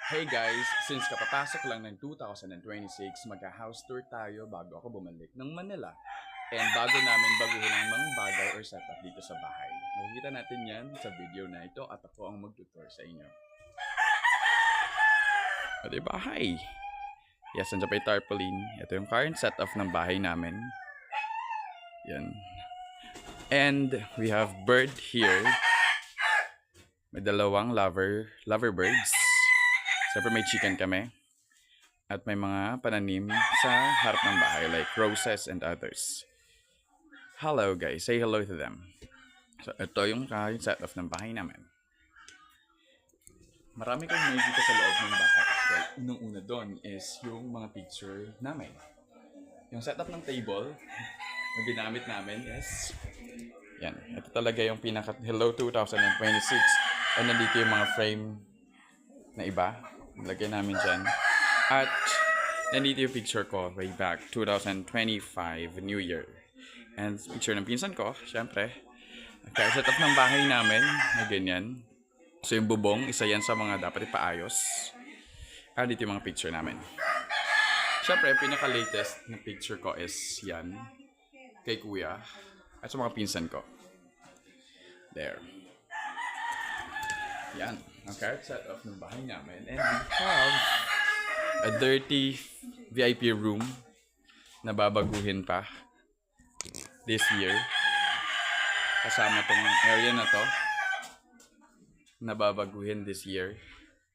Hey guys, since kapapasok lang ng 2026, magka-house tour tayo bago ako bumalik ng Manila. And bago namin baguhin ang mga bagay or setup dito sa bahay. Makikita natin yan sa video na ito at ako ang mag-tutor sa inyo. Ito yung bahay. Yes, nandiyan pa yung tarpaulin. Ito yung current setup ng bahay namin. Yan. And we have bird here. May dalawang lover birds. Siyempre may chicken kami. At may mga pananim sa harap ng bahay like roses and others. Hello guys, say hello to them. So ito yung setup ng bahay namin. Marami kang makikita sa loob ng bahay. Well, unang-una doon is yung mga picture namin. Yung setup ng table na ginamit namin is yan. Ito talaga yung pinaka Hello 2026. And nandito yung mga frame na iba. Lagyan namin dyan. At nandito yung picture ko way back 2025 New Year. And picture ng pinsan ko, syempre. Kaya setup ng bahay namin na ganyan. So yung bubong, isa yan sa mga dapat ipaayos. At dito yung mga picture namin. Syempre, pinaka-latest na picture ko is yan. Kay kuya. At sa mga pinsan ko. There. Yan. Ang current setup ng bahay namin. And we have a dirty VIP room na babaguhin pa this year. Kasama tong area na to na babaguhin this year.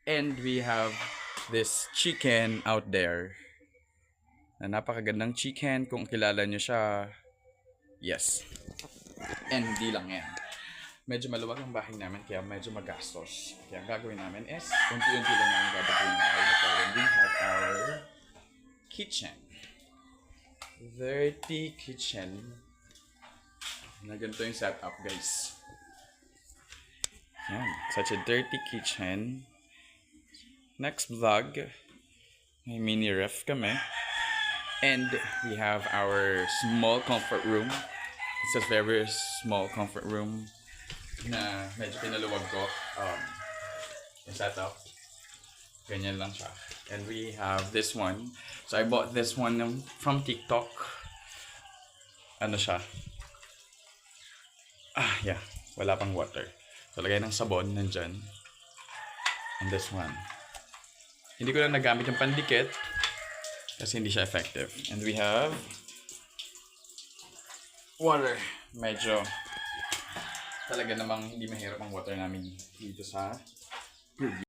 And we have this chicken out there. Na napakagandang chicken. Kung kilala nyo siya, yes. And hindi lang yan. Medyo maluwag ang bahay namin, kaya medyo magastos. Kaya ang gagawin namin is, unti-unti lang ang gagawin na bahay na to. And we have our kitchen. Dirty kitchen. Na ganito yung setup, guys. Yan. Such a dirty kitchen. Next vlog, may mini ref kami. And we have our small comfort room. It's a very small comfort room na medyo pinaluwag ko yung setup. Ganyan lang siya. And we have this one. So I bought this one from TikTok. Ano siya? Yeah. Wala pang water. So lagay ng sabon nandyan. And this one. Hindi ko lang nagamit yung pandikit kasi hindi siya effective. And we have water. Medyo talaga namang hindi mahirap ang water namin dito sa